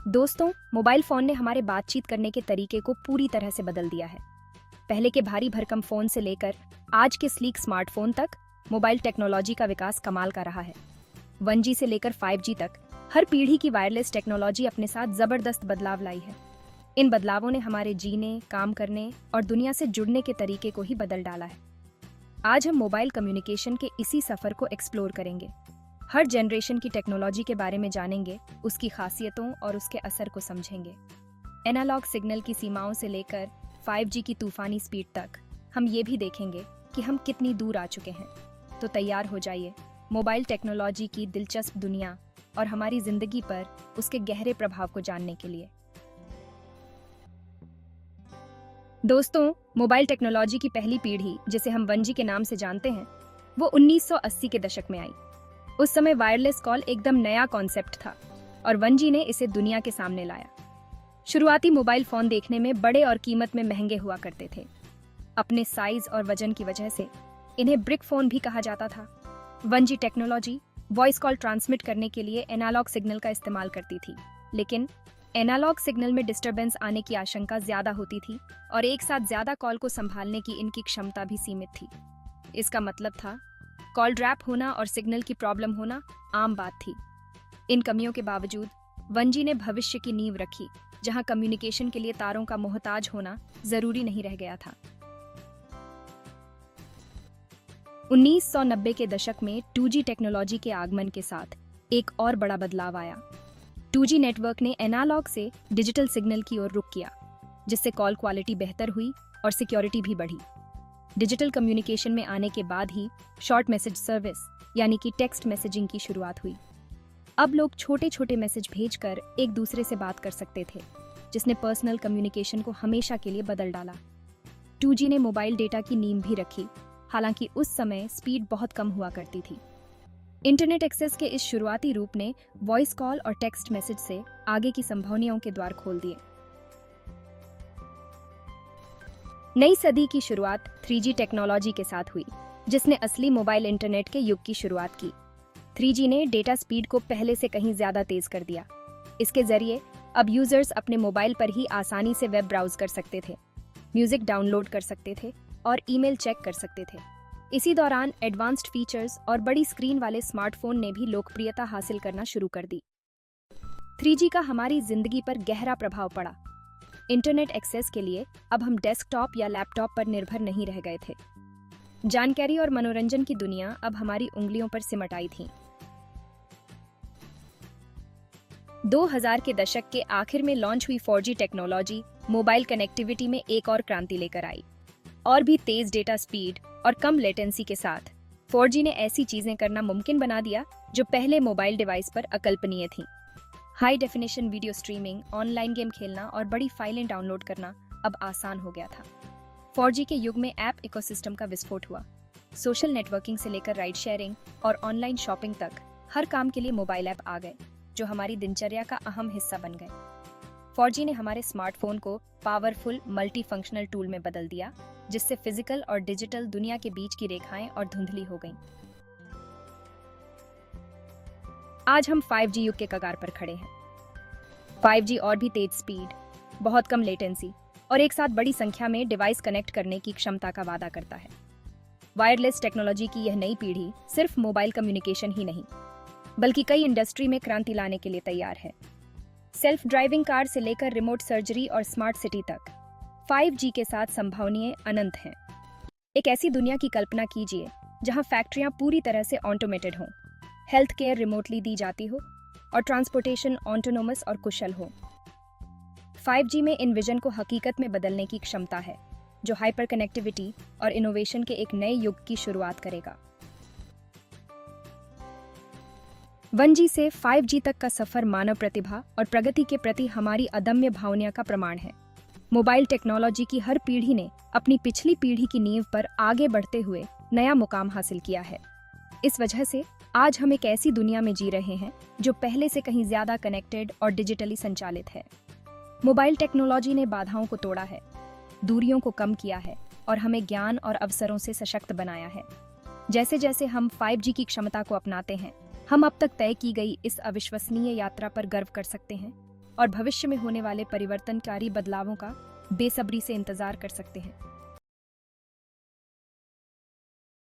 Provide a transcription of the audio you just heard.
दोस्तों, mobile phone ने हमारे बातचीत करने के तरीके को पूरी तरह से बदल दिया है। पहले के भारी भरकम फोन से लेकर आज के स्लीक स्मार्टफोन तक मोबाइल टेक्नोलॉजी का विकास कमाल का रहा है। 1G से लेकर 5G तक हर पीढ़ी की वायरलेस टेक्नोलॉजी अपने साथ जबरदस्त बदलाव लाई है। इन बदलावों ने हमारे जीने, काम करने और दुनिया से जुड़ने के तरीके को ही बदल डाला है। आज हम मोबाइल कम्युनिकेशन के इसी सफर को एक्सप्लोर करेंगे। हर जनरेशन की टेक्नोलॉजी के बारे में जानेंगे, उसकी खासियतों और उसके असर को समझेंगे। एनालॉग सिग्नल की सीमाओं से लेकर 5G की तूफानी स्पीड तक हम ये भी देखेंगे कि हम कितनी दूर आ चुके हैं। तो तैयार हो जाइए मोबाइल टेक्नोलॉजी की दिलचस्प दुनिया और हमारी जिंदगी पर उसके गहरे प्रभाव को जानने के लिए। दोस्तों, मोबाइल टेक्नोलॉजी की पहली पीढ़ी, जिसे हम 1G के नाम से जानते हैं, वो 1980 के दशक में आई। उस समय वायरलेस कॉल एकदम नया कॉन्सेप्ट था और 1G ने इसे दुनिया के सामने लाया। शुरुआती मोबाइल फोन देखने में बड़े और कीमत में महंगे हुआ करते थे। अपने साइज और वजन की वजह से इन्हें ब्रिक फोन भी कहा जाता था। 1G technology voice call transmit करने के लिए एनालॉग सिग्नल का इस्तेमाल करती थी, लेकिन एनालॉग सिग्नल में डिस्टरबेंस आने की आशंका ज्यादा होती थी और एक साथ ज्यादा कॉल को संभालने की इनकी क्षमता भी सीमित थी। इसका मतलब था कॉल ड्रैप होना और सिग्नल की प्रॉब्लम होना आम बात थी। इन कमियों के बावजूद 1G ने भविष्य की नींव रखी, जहां कम्युनिकेशन के लिए तारों का मोहताज होना जरूरी नहीं रह गया था। 1990 के दशक में 2G टेक्नोलॉजी के आगमन के साथ एक और बड़ा बदलाव आया। 2G नेटवर्क ने एनालॉग से डिजिटल सिग्नल की ओर रुख किया, जिससे कॉल क्वालिटी बेहतर हुई और सिक्योरिटी भी बढ़ी। डिजिटल कम्युनिकेशन में आने के बाद ही शॉर्ट मैसेज सर्विस यानी कि टेक्स्ट मैसेजिंग की शुरुआत हुई। अब लोग छोटे छोटे मैसेज भेजकर एक दूसरे से बात कर सकते थे, जिसने पर्सनल कम्युनिकेशन को हमेशा के लिए बदल डाला। 2G ने मोबाइल डेटा की नींव भी रखी, हालांकि उस समय स्पीड बहुत कम हुआ करती थी। इंटरनेट एक्सेस के इस शुरुआती रूप ने वॉइस कॉल और टेक्स्ट मैसेज से आगे की संभावनाओं के द्वार खोल दिए। नई सदी की शुरुआत 3G टेक्नोलॉजी के साथ हुई, जिसने असली मोबाइल इंटरनेट के युग की शुरुआत की। 3G ने डेटा स्पीड को पहले से कहीं ज्यादा तेज कर दिया। इसके जरिए अब यूजर्स अपने मोबाइल पर ही आसानी से वेब ब्राउज कर सकते थे, म्यूजिक डाउनलोड कर सकते थे और ईमेल चेक कर सकते थे। इसी दौरान एडवांस्ड फीचर्स और बड़ी स्क्रीन वाले स्मार्टफोन ने भी लोकप्रियता हासिल करना शुरू कर दी। 3G का हमारी जिंदगी पर गहरा प्रभाव पड़ा। इंटरनेट एक्सेस के लिए अब हम डेस्कटॉप या लैपटॉप पर निर्भर नहीं रह गए थे। जानकारी और मनोरंजन की दुनिया अब हमारी उंगलियों पर सिमट आई थी। 2000 के दशक के आखिर में लॉन्च हुई 4G टेक्नोलॉजी मोबाइल कनेक्टिविटी में एक और क्रांति लेकर आई। और भी तेज डेटा स्पीड और कम लेटेंसी के साथ 4G ने ऐसी चीजें करना मुमकिन बना दिया जो पहले मोबाइल डिवाइस पर अकल्पनीय थीं। High definition video streaming, online game खेलना और बड़ी फाइलें डाउनलोड करना अब आसान हो गया था। 4G के युग में ऐप इकोसिस्टम का विस्फोट हुआ। सोशल नेटवर्किंग से लेकर राइड शेयरिंग और ऑनलाइन शॉपिंग तक हर काम के लिए मोबाइल ऐप आ गए, जो हमारी दिनचर्या का अहम हिस्सा बन गए। 4G ने हमारे स्मार्टफोन को पावरफुल मल्टी फंक्शनल टूल में बदल दिया, जिससे फिजिकल और डिजिटल दुनिया के बीच की रेखाएं और धुंधली हो गईं। आज हम 5G युग के कगार पर खड़े हैं। 5G और भी तेज स्पीड, बहुत कम लेटेंसी और एक साथ बड़ी संख्या में डिवाइस कनेक्ट करने की क्षमता का वादा करता है। वायरलेस टेक्नोलॉजी की यह नई पीढ़ी सिर्फ मोबाइल कम्युनिकेशन ही नहीं, बल्कि कई इंडस्ट्री में क्रांति लाने के लिए तैयार है। सेल्फ ड्राइविंग कार से लेकर रिमोट सर्जरी और स्मार्ट सिटी तक 5G के साथ संभावनाएं अनंत हैं। एक ऐसी दुनिया की कल्पना कीजिए जहां फैक्ट्रियां पूरी तरह से ऑटोमेटेड हों, हेल्थ केयर रिमोटली दी जाती हो और ट्रांसपोर्टेशन ऑटोनोमस और कुशल हो। 5G में इन विजन को हकीकत में बदलने की क्षमता है, जो हाइपर कनेक्टिविटी और इनोवेशन के एक नए युग की शुरुआत करेगा। 1G से 5G तक का सफर मानव प्रतिभा और प्रगति के प्रति हमारी अदम्य भावना का प्रमाण है। मोबाइल टेक्नोलॉजी की हर पीढ़ी ने अपनी पिछली पीढ़ी की नींव पर आगे बढ़ते हुए नया मुकाम हासिल किया है। इस वजह से आज हम एक ऐसी दुनिया में जी रहे हैं जो पहले से कहीं ज्यादा कनेक्टेड और डिजिटली संचालित है। मोबाइल टेक्नोलॉजी ने बाधाओं को तोड़ा है, दूरियों को कम किया है और हमें ज्ञान और अवसरों से सशक्त बनाया है। जैसे जैसे हम 5G की क्षमता को अपनाते हैं, हम अब तक तय की गई इस अविश्वसनीय यात्रा पर गर्व कर सकते हैं और भविष्य में होने वाले परिवर्तनकारी बदलावों का बेसब्री से इंतजार कर सकते हैं।